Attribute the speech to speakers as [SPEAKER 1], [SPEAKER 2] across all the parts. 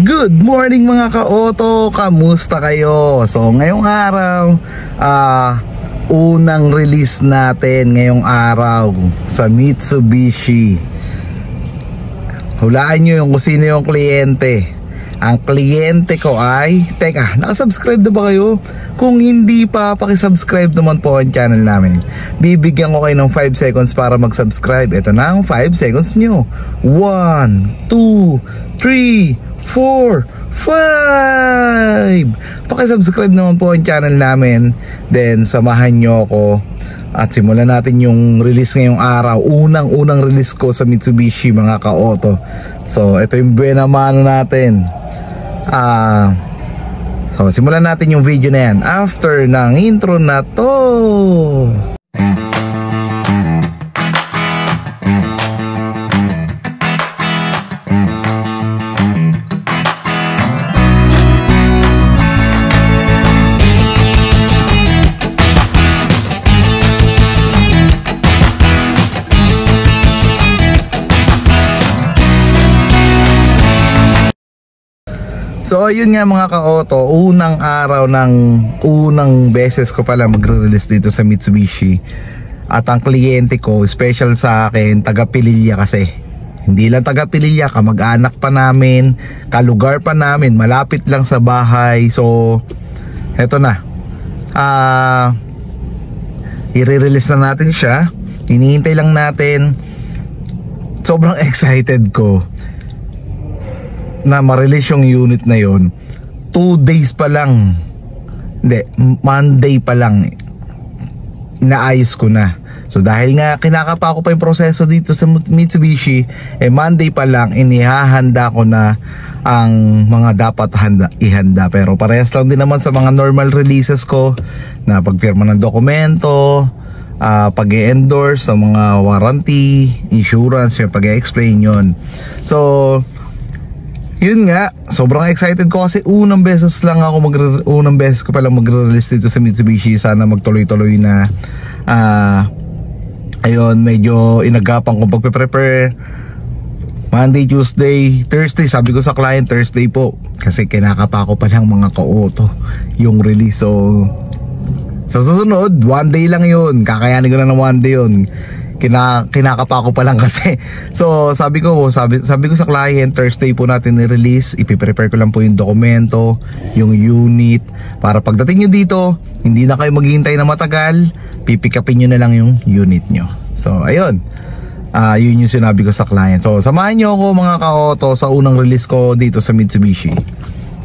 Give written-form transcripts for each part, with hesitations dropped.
[SPEAKER 1] Good morning mga ka-auto, kamusta kayo? So ngayong araw, unang release natin ngayong araw sa Mitsubishi. Hulaan nyo yung kung sino yung kliyente. Ang kliyente ko ay, teka, nakasubscribe na ba kayo? Kung hindi pa, pakisubscribe naman po ang channel namin. Bibigyan ko kayo ng 5 seconds para mag-subscribe. Ito na ang 5 seconds nyo. 1, 2, 3, 4, 5. Pakisubscribe naman po ang channel namin. Then samahan nyo ako at simulan natin yung release ngayong araw. Unang release ko sa Mitsubishi mga ka-auto. So ito yung buena mano natin. So simulan natin yung video na yan after ng intro na to. So ayun nga mga ka-auto, unang araw ng unang beses ko pala magre-release dito sa Mitsubishi. At ang kliyente ko, special sa akin, taga Pililla kasi. Hindi lang taga Pililla, kamag-anak pa namin, kalugar pa namin, malapit lang sa bahay. So eto na, i-release na natin siya. Hinihintay lang natin. Sobrang excited ko na ma-release yung unit na yon. 2 days pa lang, hindi, Monday pa lang naayos ko na. So dahil nga kinakapa ko pa yung proseso dito sa Mitsubishi, Monday pa lang inihahanda ko na ang mga dapat ihanda. Pero parehas lang din naman sa mga normal releases ko na pagpirma ng dokumento, pag-e-endorse sa mga warranty, insurance, yung pag-e-explain yun. So yun nga, sobrang excited ko kasi unang beses ko palang magre-release dito sa Mitsubishi. Sana magtuloy-tuloy na. Ayun, medyo inagapan kong pagpe-prepare. Monday, Tuesday, Thursday, sabi ko sa client Thursday po kasi kinakapa ko pa lang mga ka-auto yung release. So sa susunod, 1 day lang yun, kakayanin ko na ng 1 day yun. Kinakapa ko pa lang kasi. So sabi ko sa client, Thursday po natin i-release. Ipiprepare ko lang po yung dokumento, yung unit, para pagdating nyo dito, hindi na kayo maghihintay na matagal, pipick upin nyo na lang yung unit nyo. So ayun, yun yung sinabi ko sa client. So samahan nyo ako mga ka-auto sa unang release ko dito sa Mitsubishi.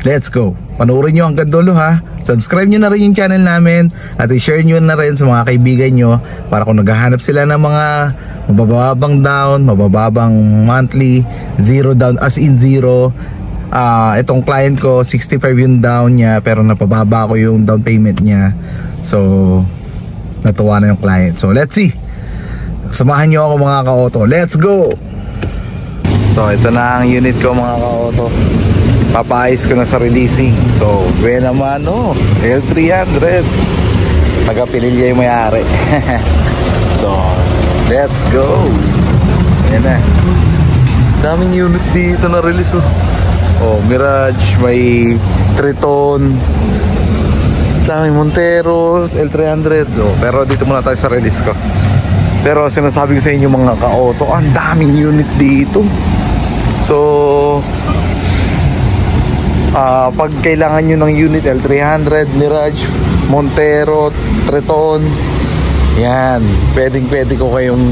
[SPEAKER 1] Let's go. Panoorin nyo hanggang dulo ha. Subscribe nyo na rin yung channel namin at i-share nyo na rin sa mga kaibigan nyo para kung naghahanap sila ng mga mabababang down, mabababang monthly, zero down as in zero. Itong client ko 65 yung down niya pero napababa ko yung down payment niya. So natuwa na yung client. So let's see. Samahan nyo ako mga ka-auto. Let's go. So ito na ang unit ko mga ka-auto. Papaayos ko na sa releasing. So buena mano, L300, taga Pililla yung may-ari. So let's go. Ayan na, daming unit dito na release. Oh, Mirage, may Triton, daming Montero, L300. Pero dito muna tayo sa release ko. Pero sinasabi ko sa inyo mga ka-auto, ang daming unit dito. So pag kailangan nyo ng unit, L300, Mirage, Montero, Triton, yan, pwede ko kayong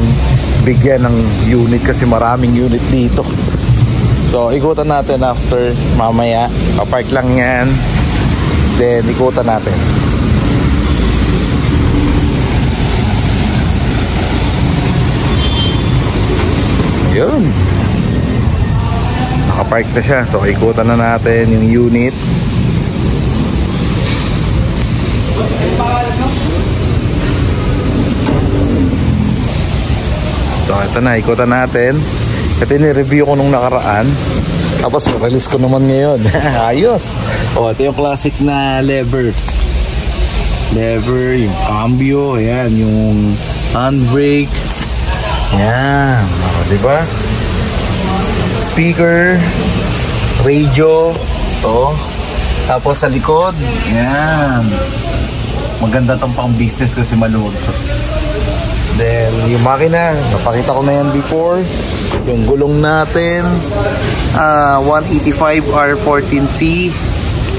[SPEAKER 1] bigyan ng unit kasi maraming unit dito. So ikutan natin after, mamaya papark lang yan, then ikutan natin. Yun, nakapark na siya. So ikutan na natin yung unit. So ito na, ikutan natin. Ito ni-review ko nung nakaraan, tapos release ko naman ngayon. Ayos. O ito yung classic na lever, yung cambio, ayan, yung handbrake, Yan. O, diba? Speaker. radio. To. Tapos sa likod, yan. Maganda tong pang business kasi maluwag to. Then, yung makina, napakita ko na yan before. Yung gulong natin, 185 R14C,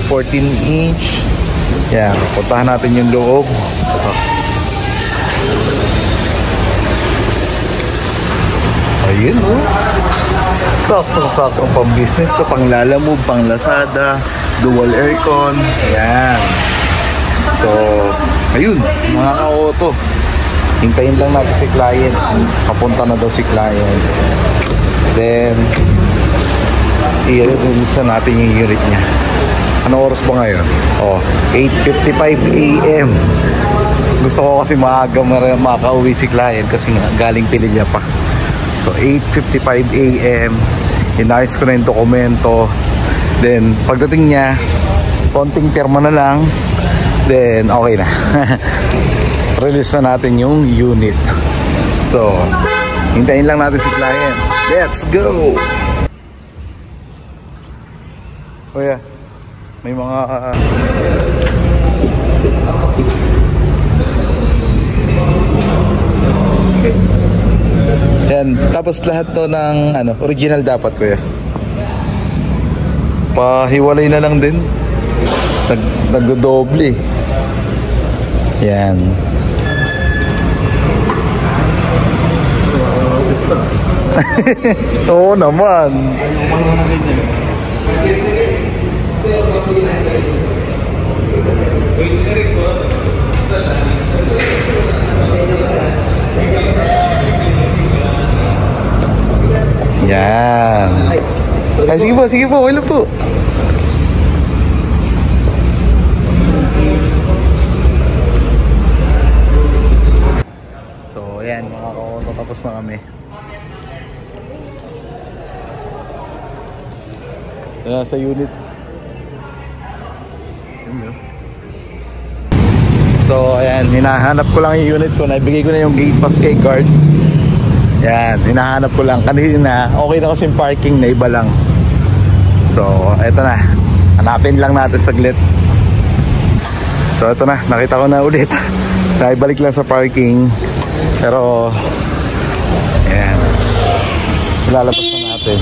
[SPEAKER 1] 14 inch. Yan, puntahan natin yung loob. Ito. Ayun, oh. Saktong-saktong pang business to, pang Lalamove, pang Lazada, dual aircon. Ayan. So, ayun, mga ka-auto. Hintayin lang natin si client. Papunta na daw si client. Then, i-release na natin yung unit niya. Anong oras ba ngayon? Oh, 8:55 AM. Gusto ko kasi maaga makauwi si client kasi galing Pililla pa. So 8:55 AM, inayos ko na yung dokumento. Then pagdating niya, konting pirma na lang, then okay na. Release na natin yung unit. So hintayin lang natin si client. Let's go. Oh yeah, may mga yan, tapos lahat to ng original dapat, kuya. Pahiwalay na lang din. Nagdodoble. Yan. Oo naman. Yan. Ay, sige po, wala po. So, ayan mga ka-auto, tapos na kami. Sa unit. So, ayan, hinahanap ko lang yung unit ko. Naibigay ko na yung gate pass kay guard. Yan, hinahanap ko lang. Kanina, okay na kasi yung parking na iba lang. So, eto na. Hanapin lang natin saglit. So, eto na. Nakita ko na ulit. Naibalik lang sa parking. Pero, ayan. Lalabas na natin.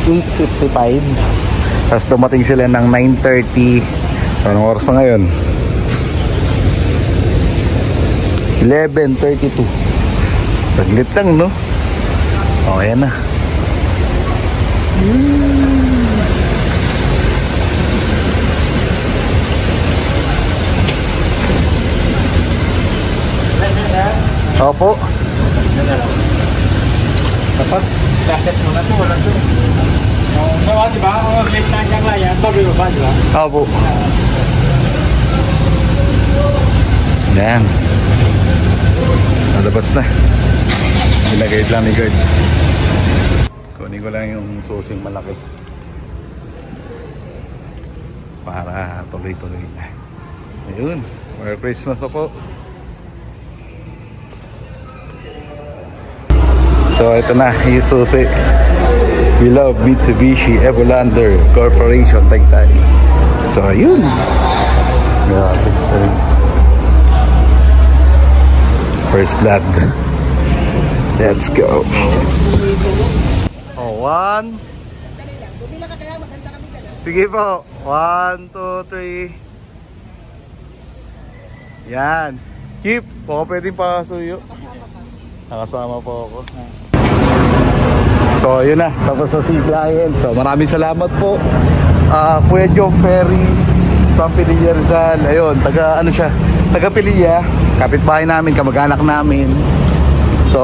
[SPEAKER 1] $8:55. Tapos dumating sila ng 9:30. Anong oras na ngayon? 11:32. Saglit lang, no? O, ayan na. Opo.
[SPEAKER 2] Dapat jacket mo na ito, wala ito. Gawa, diba? Ang list na siyang layan, bago ba, diba?
[SPEAKER 1] Opo. Yan. Nalabas na. Ginagayad lang ni guard. Kunin ko lang yung susing malaki para tuloy-tuloy na. Ayun. Merry Christmas po. So ito na yung susi. We love Mitsubishi Evolander Corporation Taytay. So ayun. First blood. Let's go. Oh, 1. Sige po. 1, 2, 3. Yan. Keep. Baka pwedeng pakasuyo. Nakasama po ako. So yun na, tapos na si client. So maraming salamat po, Kuya John Ferry from Pililla Rizal. Ayun, taga Pililla, kapitbahay namin, kamag-anak namin. So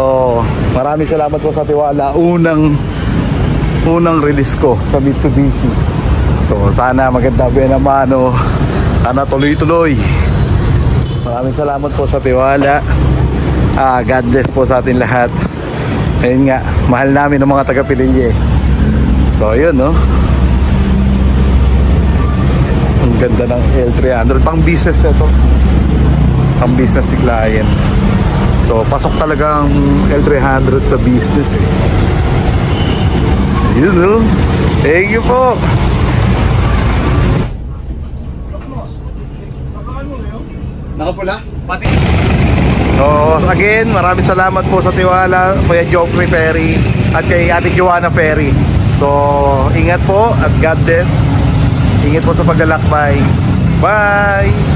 [SPEAKER 1] maraming salamat po sa tiwala. Unang release ko sa Mitsubishi. So sana maganda buwan naman, sana tuloy-tuloy. Maraming salamat po sa tiwala. God bless po sa atin lahat. Ayun nga, mahal namin ng mga taga-Pililla. So ayun, no. ganda ng L300. Pang business na to. Pang business si client. So, pasok talaga ang L300 sa business eh. Yun no? Thank you po.
[SPEAKER 2] Nakapula? Pati.
[SPEAKER 1] So, again, maraming salamat po sa tiwala, Kuya Joffrey Ferry at kay Ate Joanna Ferry. So, ingat po at God bless. Ingat po sa paglalakbay. Bye!